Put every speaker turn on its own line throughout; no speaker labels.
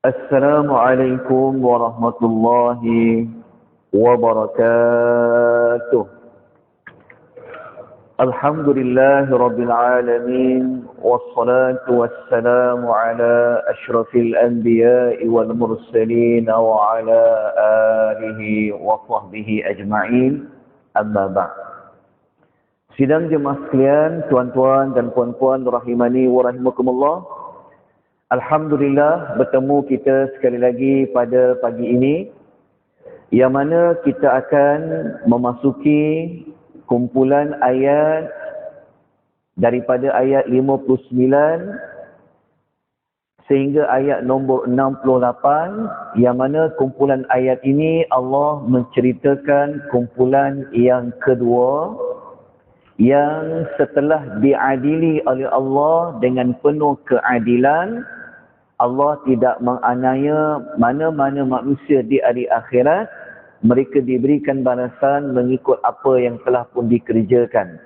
Assalamualaikum warahmatullahi wabarakatuh. Alhamdulillahi rabbil alamin. Wassalatu wassalamu ala ashrafil anbiya'i wal mursalin wa ala alihi wa sahbihi ajma'in. Amma ba'd. Sidang jemaah sekalian, tuan-tuan dan puan-puan rahimani wa rahimakumullah. Alhamdulillah bertemu kita sekali lagi pada pagi ini, yang mana kita akan memasuki kumpulan ayat daripada ayat 59 sehingga ayat nombor 68, yang mana kumpulan ayat ini Allah menceritakan kumpulan yang kedua yang setelah diadili oleh Allah dengan penuh keadilan. Allah tidak menganiaya mana-mana manusia di hari akhirat. Mereka diberikan balasan mengikut apa yang telah pun dikerjakan.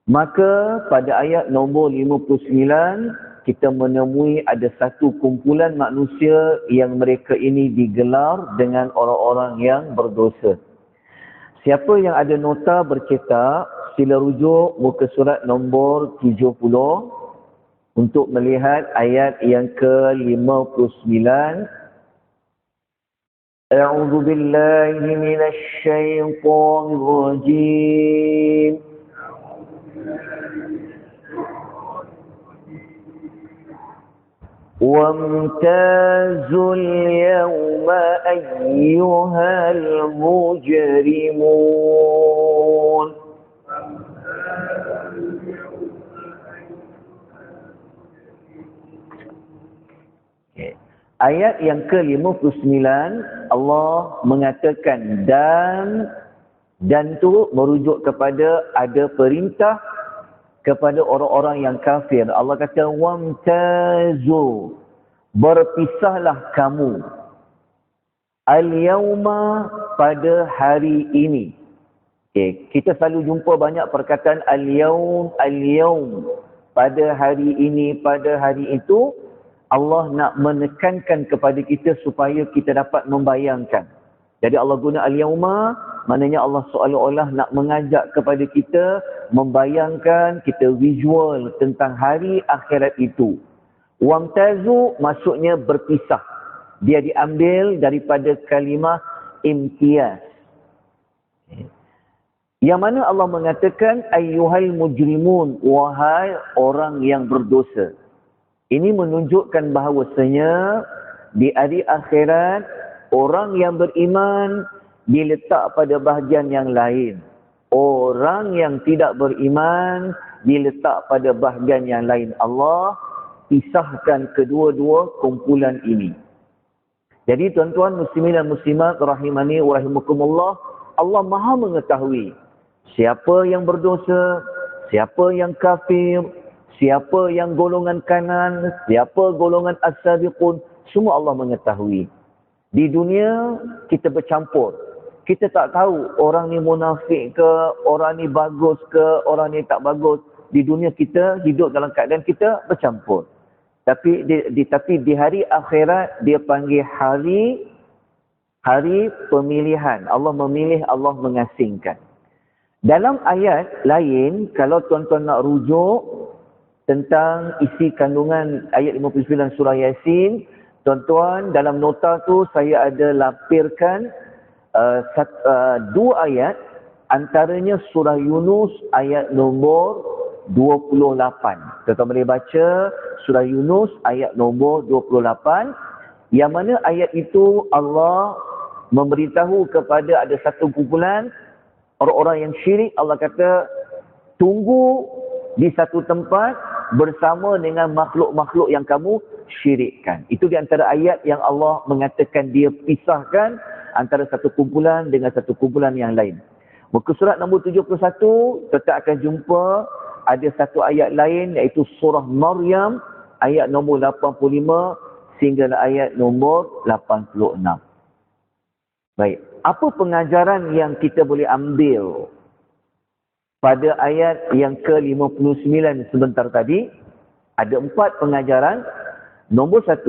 Maka pada ayat nombor 59, kita menemui ada satu kumpulan manusia yang mereka ini digelar dengan orang-orang yang berdosa. Siapa yang ada nota bercetak, sila rujuk muka surat nombor 70 untuk melihat ayat yang ke-59. A'udzu billahi minasy syaithanir rajim. Wamtazul yawma ayyuhal mujrimun. Ayat yang ke-59, Allah mengatakan dan tu merujuk kepada ada perintah kepada orang-orang yang kafir. Allah kata wamtazu, berpisahlah kamu al-yawma, pada hari ini. Kita selalu jumpa banyak perkataan al-yawm, pada hari ini, pada hari itu. Allah nak menekankan kepada kita supaya kita dapat membayangkan. Jadi Allah guna al-yawma, maknanya Allah seolah-olah nak mengajak kepada kita membayangkan, kita visual tentang hari akhirat itu. Wamtazu maksudnya berpisah. Dia diambil daripada kalimah imtiyaz. Yang mana Allah mengatakan ayyuhal mujrimun, wahai orang yang berdosa. Ini menunjukkan bahawasanya di hari akhirat orang yang beriman diletak pada bahagian yang lain. Orang yang tidak beriman diletak pada bahagian yang lain. Allah pisahkan kedua-dua kumpulan ini. Jadi tuan-tuan muslimin dan muslimat rahimani wa rahimakumullah, Allah Maha mengetahui siapa yang berdosa, siapa yang kafir, siapa yang golongan kanan, siapa golongan as-sabiqun, semua Allah mengetahui. Di dunia kita bercampur. Kita tak tahu orang ni munafik ke, orang ni bagus ke, orang ni tak bagus. Di dunia kita hidup dalam keadaan kita bercampur. Tapi di hari akhirat dia panggil hari pemilihan. Allah memilih, Allah mengasingkan. Dalam ayat lain, kalau tuan-tuan nak rujuk tentang isi kandungan ayat 59 surah Yasin, tuan-tuan, dalam nota tu saya ada lapirkan dua ayat, antaranya surah Yunus ayat nombor 28. Tuan-tuan boleh baca surah Yunus ayat nombor 28, yang mana ayat itu Allah memberitahu kepada ada satu kumpulan orang-orang yang syirik. Allah kata tunggu di satu tempat bersama dengan makhluk-makhluk yang kamu syirikkan. Itu di antara ayat yang Allah mengatakan dia pisahkan antara satu kumpulan dengan satu kumpulan yang lain. Muka surat nombor 71, kita akan jumpa ada satu ayat lain, iaitu surah Maryam ayat nombor 85 sehingga ayat nombor 86. Baik, apa pengajaran yang kita boleh ambil pada ayat yang ke-59 sebentar tadi? Ada 4 pengajaran. Nombor 1,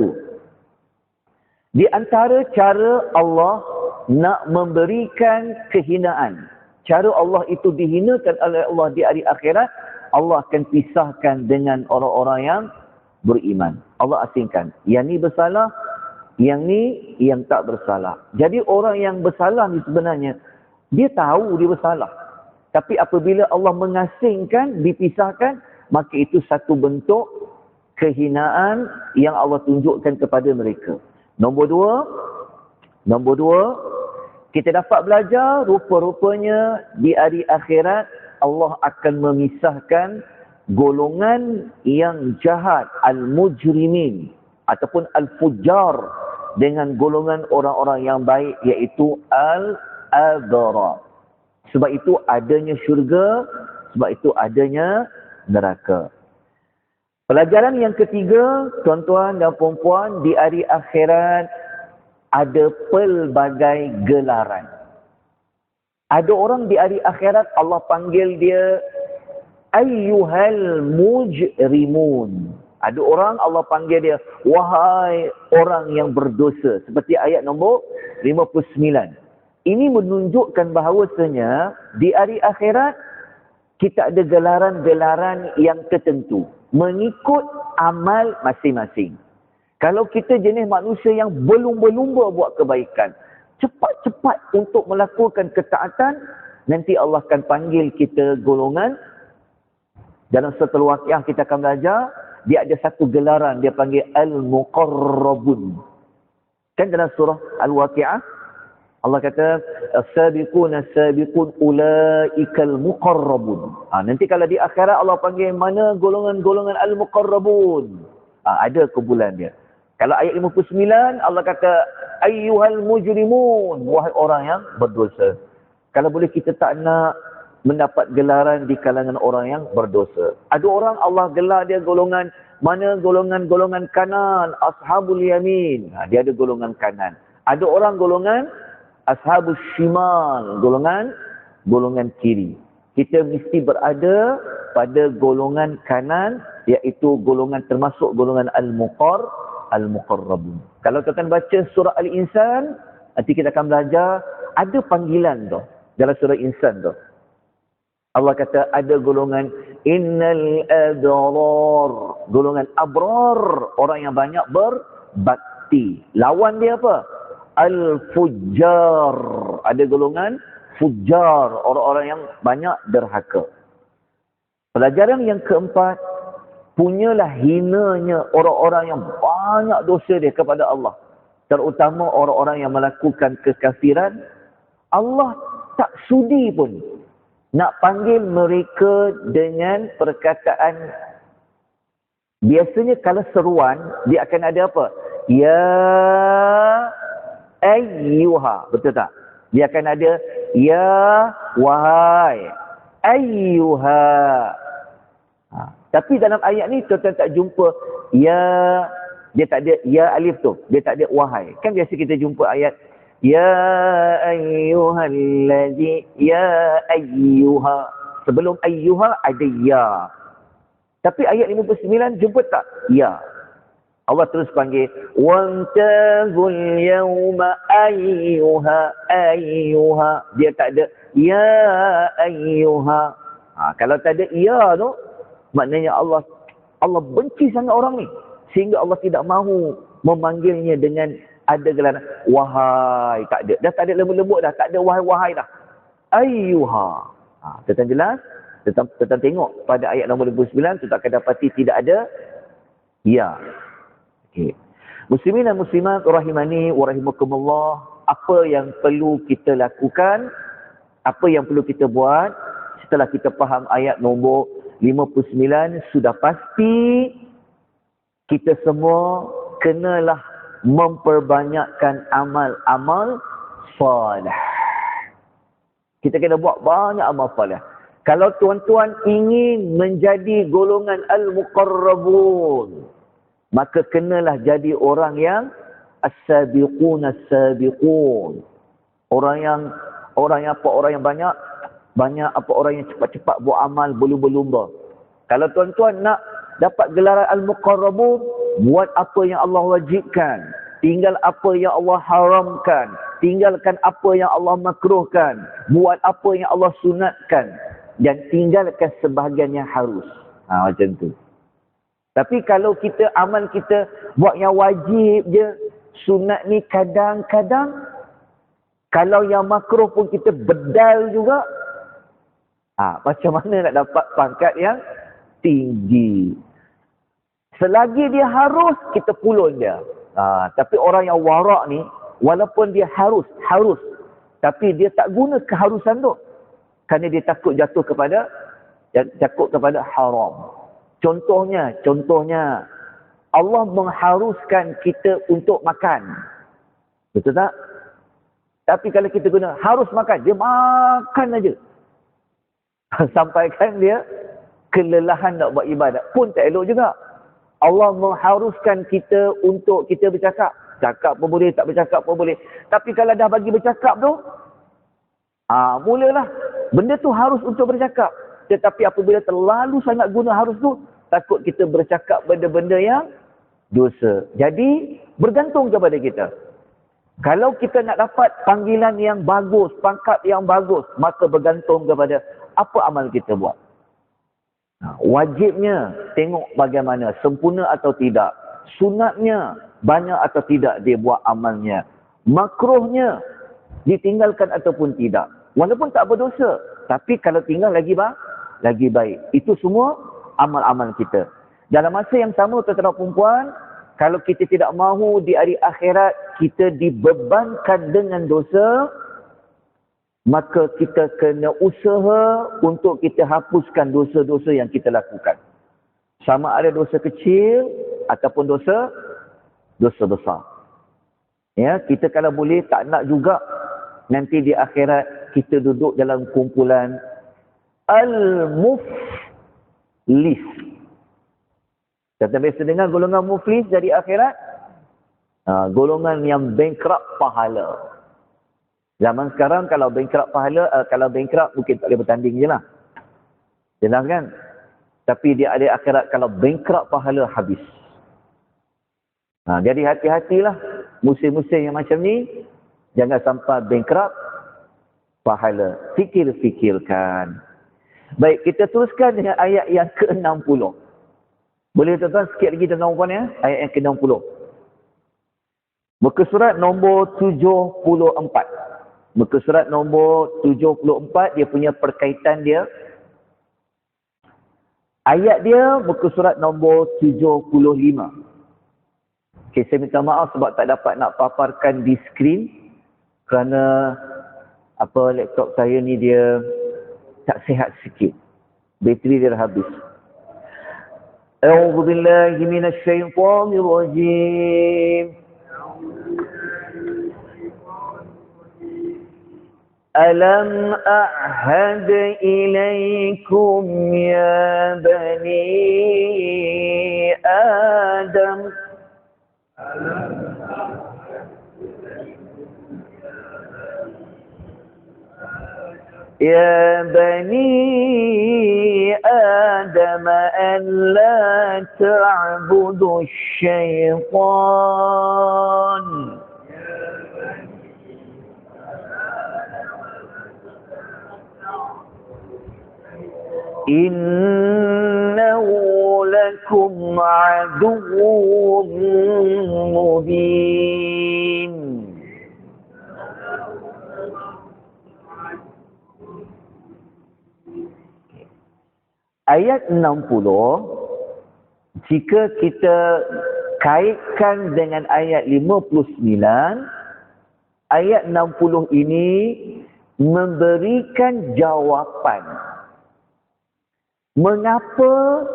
Di antara cara Allah nak memberikan kehinaan, cara Allah itu dihinakan oleh Allah di hari akhirat, Allah akan pisahkan dengan orang-orang yang beriman. Allah asingkan. Yang ni bersalah, yang ni yang tak bersalah. Jadi orang yang bersalah ni sebenarnya, dia tahu dia bersalah. Tapi apabila Allah mengasingkan, dipisahkan, maka itu satu bentuk kehinaan yang Allah tunjukkan kepada mereka. Nombor dua, kita dapat belajar rupa-rupanya di hari akhirat Allah akan memisahkan golongan yang jahat, al-mujrimin ataupun al-fujjar, dengan golongan orang-orang yang baik, iaitu al-abrar. Sebab itu adanya syurga, sebab itu adanya neraka. Pelajaran yang ketiga, tuan-tuan dan puan-puan, di hari akhirat ada pelbagai gelaran. Ada orang di hari akhirat Allah panggil dia ayyuhal mujrimun. Ada orang Allah panggil dia wahai orang yang berdosa, seperti ayat nombor 59. Ini menunjukkan bahawasanya di hari akhirat kita ada gelaran-gelaran yang tertentu mengikut amal masing-masing. Kalau kita jenis manusia yang berlumba-lumba buat kebaikan, cepat-cepat untuk melakukan ketaatan, nanti Allah akan panggil kita golongan. Dalam surah Al-Waqiah kita akan belajar, dia ada satu gelaran, dia panggil Al-Muqarrabun. Kan dalam surah Al-Waqiah, Allah kata, as-sabiqun ulaikal muqarrabun. Nanti kalau di akhirat Allah panggil mana golongan-golongan al-muqarrabun. Ada kumpulan dia. Kalau ayat 59, Allah kata, ayyuhal mujrimun, wahai orang yang berdosa. Kalau boleh kita tak nak mendapat gelaran di kalangan orang yang berdosa. Ada orang Allah gelar dia golongan, mana golongan-golongan kanan, ashabul yamin. Dia ada golongan kanan. Ada orang golongan ashabus shimal, golongan kiri. Kita mesti berada pada golongan kanan, iaitu golongan termasuk golongan al-muqarrabun. Kalau kita akan baca surah Al-Insan, nanti kita akan belajar ada panggilan tu dalam surah Insan tu. Allah kata ada golongan innal adrar, golongan abrar, orang yang banyak berbakti. Lawan dia apa? Al-fujjar, ada golongan fujjar, orang-orang yang banyak derhaka. Pelajaran yang keempat, punyalah hinanya orang-orang yang banyak dosa dia kepada Allah, terutama orang-orang yang melakukan kekafiran. Allah tak sudi pun nak panggil mereka dengan perkataan. Biasanya kalau seruan, dia akan ada apa? Ya ayyuha, betul tak? Dia akan ada ya wahai ayyuha. Tapi dalam ayat ni tuan-tuan tak jumpa ya, dia tak ada ya alif tu, dia tak ada wahai. Kan biasa kita jumpa ayat ya ayyuhallazi, ya ayyuha. Sebelum ayyuha ada ya. Tapi ayat 59 jumpa tak? Ya. Allah terus panggil wantazul yawma ayyuha ayyuha. Dia tak ada ya ayyuha. Kalau tak ada ya tu, maknanya Allah benci sangat orang ni, sehingga Allah tidak mahu memanggilnya dengan ada gelaran wahai. Tak ada. Dah tak ada lembut-lembut dah, tak ada wahai-wahai dah. Ayyuha. Tentang jelas, tentang tengok pada ayat nombor 29, kita akan dapati tidak ada ya. Okay. Muslimin dan muslimat rahimani wa rahimakumullah, apa yang perlu kita lakukan, apa yang perlu kita buat setelah kita faham ayat nombor 59, sudah pasti kita semua kenalah memperbanyakkan amal-amal salih. Kita kena buat banyak amal salih. Kalau tuan-tuan ingin menjadi golongan al-muqarrabun, maka kenalah jadi orang yang as-sabiqun as-sabiqun. Orang yang banyak apa, orang yang cepat-cepat buat amal, berlumba-lumba. Kalau tuan-tuan nak dapat gelaran al-muqarrabun, buat apa yang Allah wajibkan. tinggal apa yang Allah haramkan, tinggalkan apa yang Allah makruhkan, buat apa yang Allah sunatkan, dan tinggalkan sebahagian yang harus. Macam tu. Tapi kalau kita amal kita buat yang wajib je, sunat ni kadang-kadang, kalau yang makruh pun kita bedal juga, macam mana nak dapat pangkat yang tinggi? Selagi dia harus, kita pulun dia. Tapi orang yang warak ni, walaupun dia harus, tapi dia tak guna keharusan tu. Kerana dia takut jatuh kepada haram. Contohnya, Allah mengharuskan kita untuk makan. Betul tak? Tapi kalau kita guna harus makan, dia makan aja. Sampaikan dia kelelahan nak buat ibadat pun tak elok juga. Allah mengharuskan kita untuk kita bercakap. Cakap pun boleh, tak bercakap pun boleh. Tapi kalau dah bagi bercakap tu, mulalah. Benda tu harus untuk bercakap. Tetapi apabila terlalu sangat guna harus tu, takut kita bercakap benda-benda yang dosa. Jadi, bergantung kepada kita. Kalau kita nak dapat panggilan yang bagus, pangkat yang bagus, maka bergantung kepada apa amal kita buat. Wajibnya, tengok bagaimana, sempurna atau tidak. Sunatnya, banyak atau tidak dia buat amalnya. Makruhnya, ditinggalkan ataupun tidak. Walaupun tak berdosa, tapi kalau tinggal lagi baik. Itu semua amal-amal kita. Dalam masa yang sama, tuan-tuan dan puan, kalau kita tidak mahu di hari akhirat kita dibebankan dengan dosa, maka kita kena usaha untuk kita hapuskan dosa-dosa yang kita lakukan. Sama ada dosa kecil ataupun dosa besar. Ya, kita kalau boleh tak nak juga nanti di akhirat kita duduk dalam kumpulan al-muflis. Kita biasa dengar golongan muflis dari akhirat. Golongan yang bankrupt pahala. Zaman sekarang kalau bankrupt pahala, kalau bankrupt mungkin tak boleh bertanding je lah. Jelas kan? Tapi di akhirat kalau bankrupt pahala habis. Jadi hati-hatilah musim-musim yang macam ni. Jangan sampai bankrupt pahala. Fikir-fikirkan. Baik, kita teruskan dengan ayat yang ke-60. Boleh tuan-tuan sikit lagi tentang puan ya? Ayat yang ke-60. Muka surat nombor 74. Muka surat nombor 74, dia punya perkaitan dia. Ayat dia, muka surat nombor 75. Okay, saya minta maaf sebab tak dapat nak paparkan di skrin. Kerana laptop saya ni dia tak sihat sikit. Bateri dia dah habis. A'udzu billahi minasy syaithanir rajim. Alam a'had ilaikum ya bani Adam. يا بني آدم ألا تعبدوا الشيطان إنه لكم عدو مبين. Ayat 60, jika kita kaitkan dengan ayat 59, ayat 60 ini memberikan jawapan. Mengapa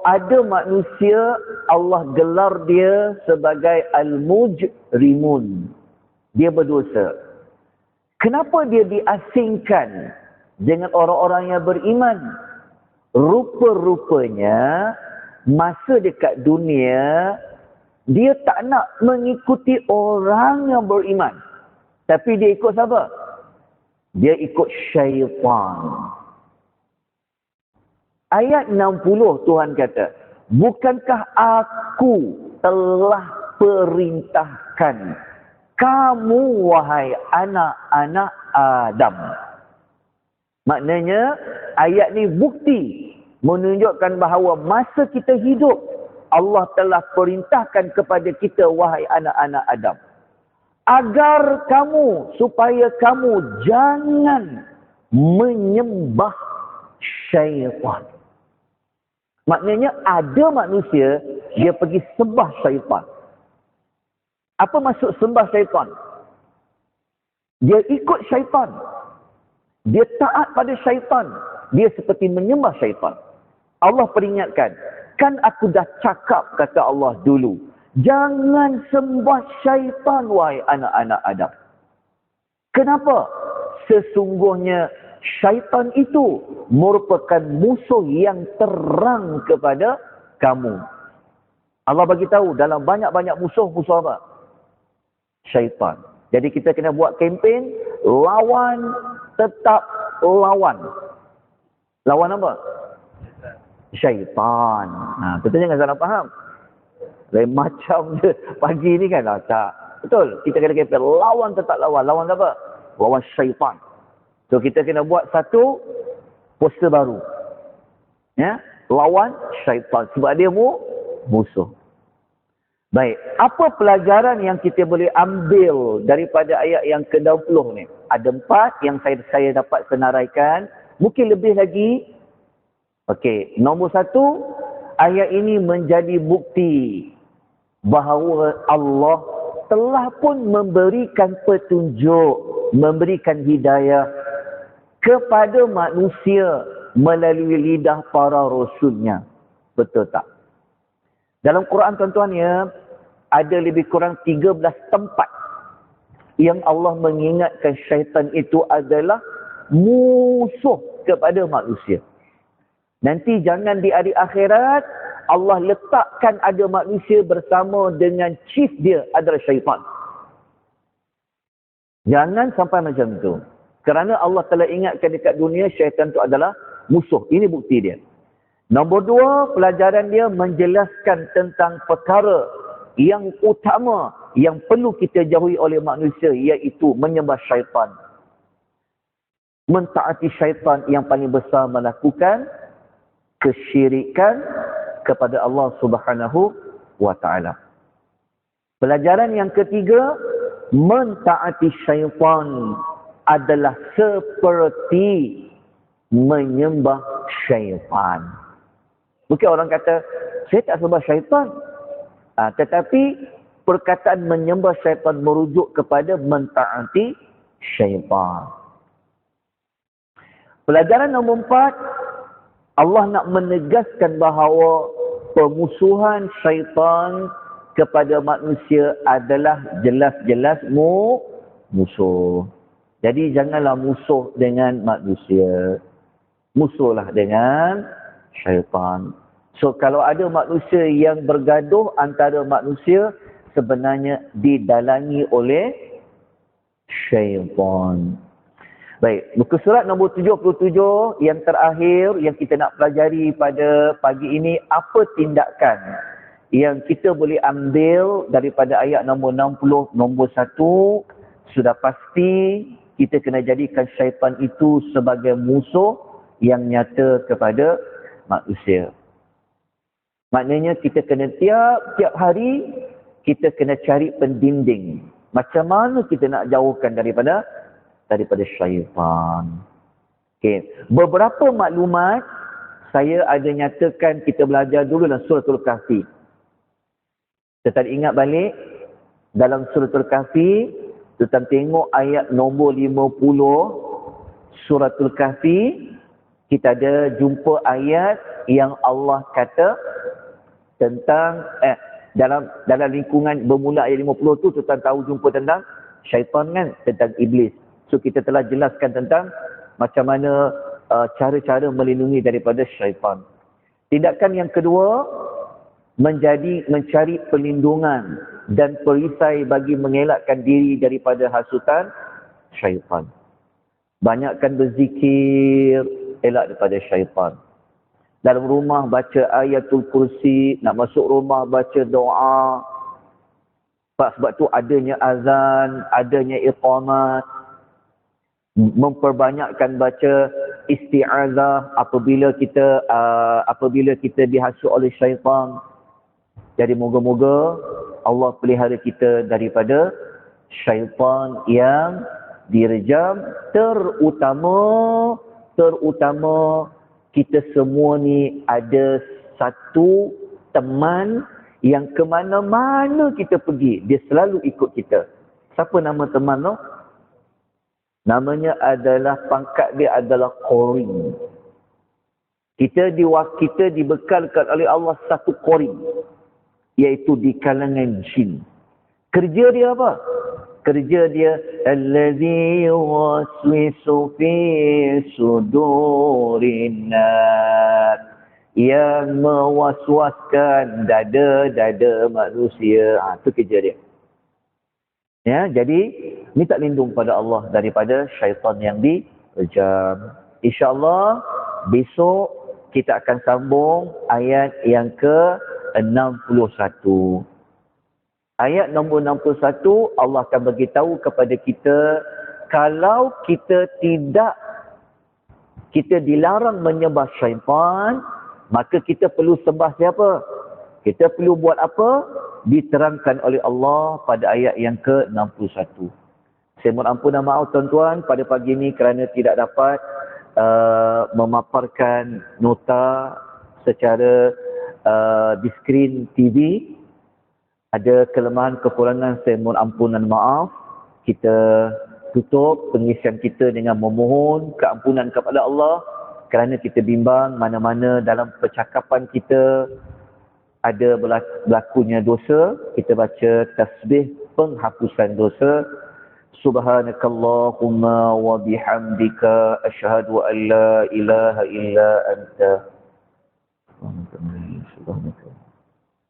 ada manusia Allah gelar dia sebagai al-mujrimun? Dia berdosa. Kenapa dia diasingkan dengan orang-orang yang beriman? Rupa-rupanya masa dekat dunia dia tak nak mengikuti orang yang beriman, tapi dia ikut siapa? Dia ikut syaitan. Ayat 60 Tuhan kata, bukankah aku telah perintahkan kamu wahai anak-anak Adam. Maknanya ayat ni bukti menunjukkan bahawa masa kita hidup Allah telah perintahkan kepada kita wahai anak-anak Adam, agar kamu, supaya kamu jangan menyembah syaitan. Maknanya ada manusia dia pergi sembah syaitan. Apa maksud sembah syaitan? Dia ikut syaitan. Dia taat pada syaitan. Dia seperti menyembah syaitan. Allah peringatkan, kan aku dah cakap, kata Allah dulu, jangan sembah syaitan wahai anak-anak Adam. Kenapa? Sesungguhnya syaitan itu merupakan musuh yang terang kepada kamu. Allah bagi tahu dalam banyak-banyak musuh apa? Syaitan. Jadi kita kena buat kempen lawan, tetap lawan. Lawan apa? Syaitan. Kita jangan salah faham. Lain macam je pagi ni kan. Tak. Betul. Kita kena kempen lawan, tetap lawan. Lawan apa? Lawan syaitan. So kita kena buat satu poster baru. Ya, lawan syaitan sebab dia musuh. Baik, apa pelajaran yang kita boleh ambil daripada ayat yang ke-20 ni? Ada 4 yang saya dapat senaraikan, mungkin lebih lagi. Okey, nombor 1, ayat ini menjadi bukti bahawa Allah telah pun memberikan petunjuk, memberikan hidayah kepada manusia melalui lidah para rasulnya. Betul tak? Dalam Quran tuan-tuan ya, ada lebih kurang 13 tempat yang Allah mengingatkan syaitan itu adalah musuh kepada manusia. Nanti jangan di hari akhirat Allah letakkan ada manusia bersama dengan chief dia adalah syaitan. Jangan sampai macam tu. Kerana Allah telah ingatkan dekat dunia syaitan itu adalah musuh. Ini bukti dia. Nombor 2, pelajaran dia menjelaskan tentang perkara yang utama yang perlu kita jauhi oleh manusia, iaitu menyembah syaitan. Mentaati syaitan yang paling besar melakukan kesyirikan kepada Allah Subhanahu wa taala. Pelajaran yang ketiga, mentaati syaitan adalah seperti menyembah syaitan. Mungkin orang kata, saya tak sembah syaitan. Tetapi perkataan menyembah syaitan merujuk kepada mentaati syaitan. Pelajaran nombor 4, Allah nak menegaskan bahawa pemusuhan syaitan kepada manusia adalah jelas-jelas musuh. Jadi janganlah musuh dengan manusia. Musuhlah dengan syaitan. So kalau ada manusia yang bergaduh antara manusia, sebenarnya didalangi oleh syaitan. Baik, muka surat nombor 77 yang terakhir yang kita nak pelajari pada pagi ini, apa tindakan yang kita boleh ambil daripada ayat nombor 60. Nombor 1, sudah pasti kita kena jadikan syaitan itu sebagai musuh yang nyata kepada manusia. Maknanya kita kena tiap hari kita kena cari pendinding. Macam mana kita nak jauhkan daripada syaitan. Okey, beberapa maklumat saya ada nyatakan, kita belajar dulu dalam suratul Kahfi. Kita ingat balik dalam suratul Kahfi, kita tengok ayat nombor 50 suratul Kahfi. Kita ada jumpa ayat yang Allah kata tentang dalam lingkungan bermula ayat 50 tu tentang tahu jumpa tentang syaitan kan, tentang iblis. So kita telah jelaskan tentang macam mana cara-cara melindungi daripada syaitan. Tindakan yang kedua, mencari perlindungan dan perisai bagi mengelakkan diri daripada hasutan syaitan. Banyakkan berzikir, elak daripada syaitan. Dalam rumah baca ayatul kursi, nak masuk rumah baca doa. Sebab tu adanya azan, adanya iqamat, memperbanyakkan baca isti'azah apabila kita dihasut oleh syaitan. Jadi moga-moga Allah pelihara kita daripada syaitan yang direjam, terutama kita semua ni ada satu teman yang ke mana-mana kita pergi, dia selalu ikut kita. Siapa nama teman tu? Namanya adalah, pangkat dia adalah qori. Kita dibekalkan oleh Allah satu qori, iaitu di kalangan jin. Kerja dia apa? Kerja dia allazi yuwaswisu fi sudurin nas, yang mewaswaskan dada-dada manusia. Itu kerja dia. Ya, jadi minta lindung pada Allah daripada syaitan yang direjam. InsyaAllah besok kita akan sambung ayat yang ke-61. Ayat nombor 61, Allah akan beritahu kepada kita, kalau kita dilarang menyembah syaitan, maka kita perlu sembah siapa? Kita perlu buat apa? Diterangkan oleh Allah pada ayat yang ke-61. Saya mohon ampun dan maaf tuan-tuan pada pagi ini kerana tidak dapat memaparkan nota secara di skrin TV. Ada kelemahan kekurangan, saya mohon ampun dan maaf. Kita tutup pengisian kita dengan memohon keampunan kepada Allah kerana kita bimbang mana-mana dalam percakapan kita ada berlakunya dosa. Kita baca tasbih penghapusan dosa. Subhanakallahumma wa bihamdika asyhadu an la ilaha illa anta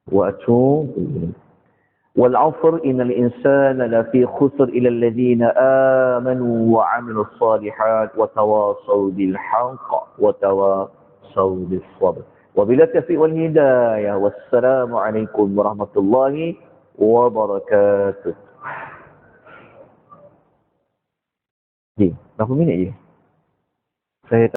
wa atubu ilaik. Wal 'asr innal insana lafi khusr illa alladhina amanu wa 'amilus shalihat wa tawassaw bil haqq wa tawassaw bis sabr. Wabillahi taufiq wal hidayah. Wassalamu alaikum warahmatullahi wabarakatuh. Berapa minit je? Saya